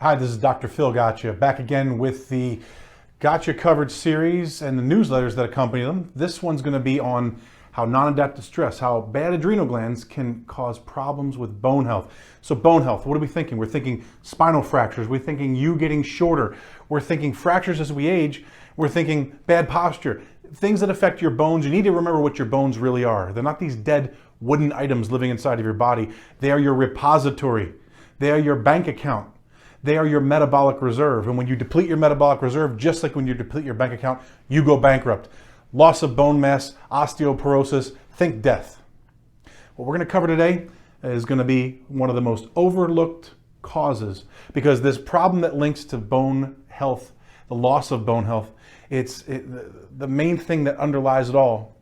Hi, this is Dr. Phil Gatcha, back again with the Gatcha coverage series and the newsletters that accompany them. This one's going to be on how non-adaptive stress, how bad adrenal glands can cause problems with bone health. So bone health, what are we thinking? We're thinking spinal fractures. We're thinking you getting shorter. We're thinking fractures as we age. We're thinking bad posture. Things that affect your bones. You need to remember what your bones really are. They're not these dead wooden items living inside of your body. They are your repository. They are your bank account. They are your metabolic reserve. And when you deplete your metabolic reserve, just like when you deplete your bank account, you go bankrupt. Loss of bone mass, osteoporosis, think death. What we're going to cover today is going to be one of the most overlooked causes, because this problem that links to bone health, the loss of bone health, the main thing that underlies it all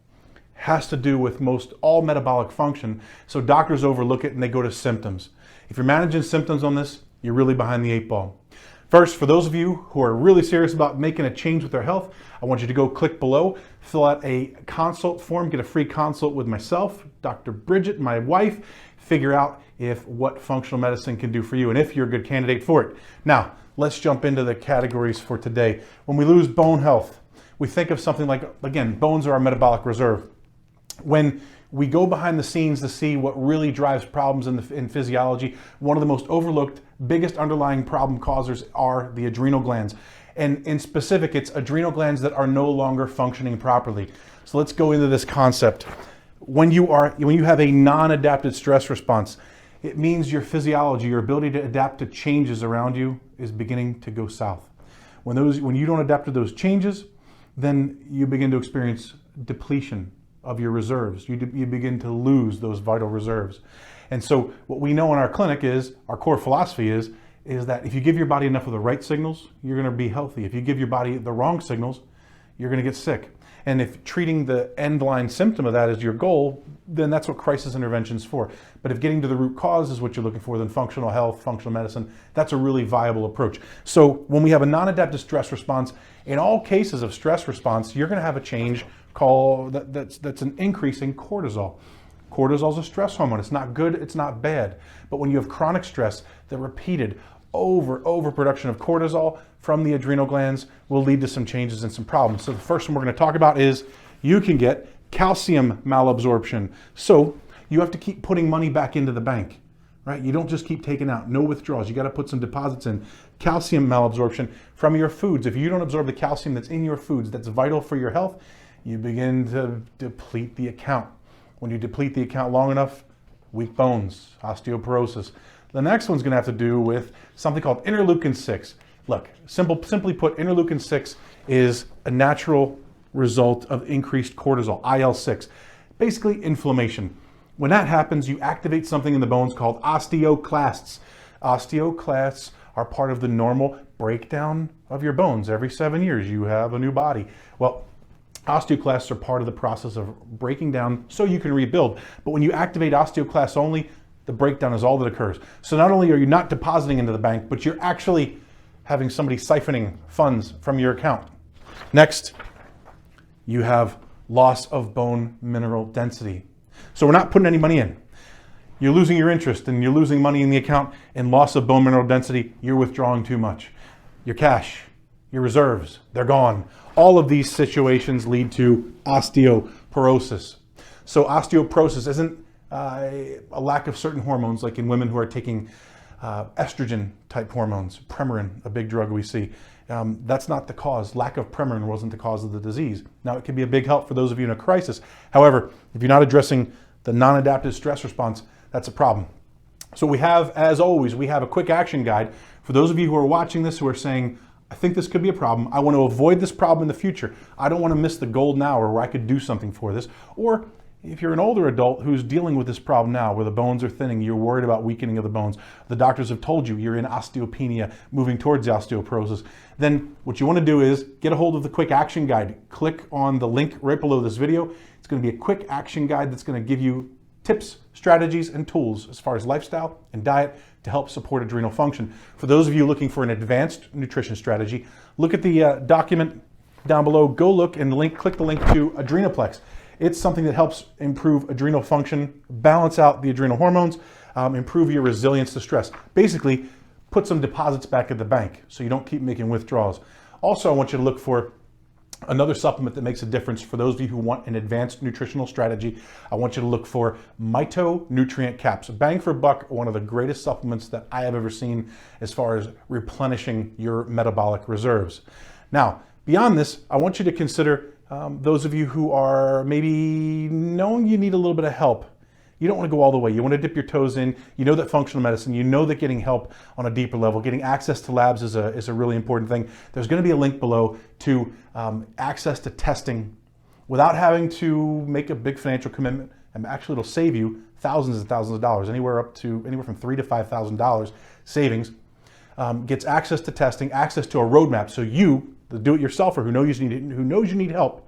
has to do with most all metabolic function. So doctors overlook it and they go to symptoms. If you're managing symptoms on this, you're really behind the eight ball. First, for those of you who are really serious about making a change with their health, I want you to go click below, fill out a consult form, get a free consult with myself, Dr. Bridget, my wife, figure out what functional medicine can do for you and if you're a good candidate for it. Now, let's jump into the categories for today. When we lose bone health, we think of something like, again, bones are our metabolic reserve. When we go behind the scenes to see what really drives problems in physiology, one of the most overlooked, biggest underlying problem causers are the adrenal glands. And in specific, it's adrenal glands that are no longer functioning properly. So let's go into this concept. When you have a non-adapted stress response, it means your physiology, your ability to adapt to changes around you is beginning to go south. When you don't adapt to those changes, then you begin to experience depletion of your reserves. You begin to lose those vital reserves. And so what we know in our clinic is, our core philosophy is that if you give your body enough of the right signals, you're going to be healthy. If you give your body the wrong signals, you're going to get sick. And if treating the end line symptom of that is your goal, then that's what crisis intervention is for. But if getting to the root cause is what you're looking for, then functional health, functional medicine, that's a really viable approach. So when we have a non-adaptive stress response, in all cases of stress response, you're going to have a change that's an increase in cortisol. Cortisol is a stress hormone. It's not good, it's not bad. But when you have chronic stress, the repeated overproduction of cortisol from the adrenal glands will lead to some changes and some problems. So the first one we're going to talk about is you can get calcium malabsorption. So you have to keep putting money back into the bank, right? You don't just keep taking out, no withdrawals. You got to put some deposits in. Calcium malabsorption from your foods. If you don't absorb the calcium that's in your foods that's vital for your health, you begin to deplete the account. When you deplete the account long enough, weak bones, osteoporosis. The next one's going to have to do with something called interleukin 6. Look, simply put, interleukin 6 is a natural result of increased cortisol, IL-6. Basically, inflammation. When that happens, you activate something in the bones called osteoclasts. Osteoclasts are part of the normal breakdown of your bones. Every 7 years, you have a new body. Well, osteoclasts are part of the process of breaking down so you can rebuild. But when you activate osteoclasts only, the breakdown is all that occurs. So not only are you not depositing into the bank, but you're actually having somebody siphoning funds from your account. Next, you have loss of bone mineral density. So we're not putting any money in. You're losing your interest and you're losing money in the account, and loss of bone mineral density, you're withdrawing too much. Your cash, your reserves, they're gone. All of these situations lead to osteoporosis. So osteoporosis isn't a lack of certain hormones, like in women who are taking estrogen type hormones, Premarin, a big drug we see. That's not the cause. Lack of Premarin wasn't the cause of the disease. Now, it can be a big help for those of you in a crisis. However, if you're not addressing the non-adaptive stress response, that's a problem. So we have, as always, we have a quick action guide for those of you who are watching this who are saying, I think this could be a problem. I want to avoid this problem in the future. I don't want to miss the golden hour where I could do something for this. Or if you're an older adult who's dealing with this problem now, where the bones are thinning, you're worried about weakening of the bones, the doctors have told you you're in osteopenia, moving towards osteoporosis, then what you want to do is get a hold of the quick action guide. Click on the link right below this video. It's going to be a quick action guide that's going to give you tips, strategies, and tools as far as lifestyle and diet to help support adrenal function. For those of you looking for an advanced nutrition strategy, look at the document down below. Go look and click the link to Adrenaplex. It's something that helps improve adrenal function, balance out the adrenal hormones, improve your resilience to stress. Basically, put some deposits back at the bank so you don't keep making withdrawals. Also, I want you to look for another supplement that makes a difference for those of you who want an advanced nutritional strategy. I want you to look for Nutrient Caps. Bang for buck, one of the greatest supplements that I have ever seen as far as replenishing your metabolic reserves. Now, beyond this, I want you to consider those of you who are maybe knowing you need a little bit of help. You don't want to go all the way. You want to dip your toes in. You know that functional medicine, you know that getting help on a deeper level, getting access to labs is a really important thing. There's going to be a link below to access to testing without having to make a big financial commitment. And actually, it'll save you thousands and thousands of dollars, anywhere from $3,000 to $5,000 savings. Gets access to testing, access to a roadmap. So you, the do-it-yourselfer who knows you need help,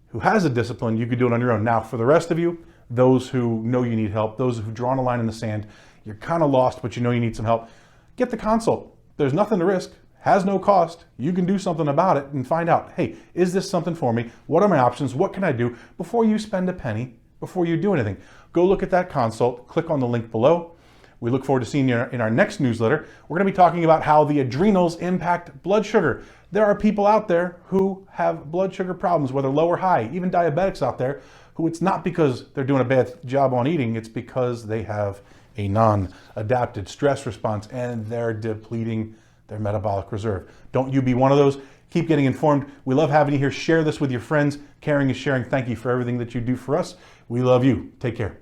who has a discipline, you could do it on your own. Now, for the rest of you, those who know you need help, those who've drawn a line in the sand, you're kind of lost, but you know you need some help, get the consult. There's nothing to risk, has no cost. You can do something about it and find out, hey, is this something for me? What are my options? What can I do before you spend a penny, before you do anything? Go look at that consult, click on the link below. We look forward to seeing you in our next newsletter. We're going to be talking about how the adrenals impact blood sugar. There are people out there who have blood sugar problems, whether low or high, even diabetics out there, who it's not because they're doing a bad job on eating, it's because they have a non-adapted stress response and they're depleting their metabolic reserve. Don't you be one of those. Keep getting informed. We love having you here. Share this with your friends. Caring is sharing. Thank you for everything that you do for us. We love you. Take care.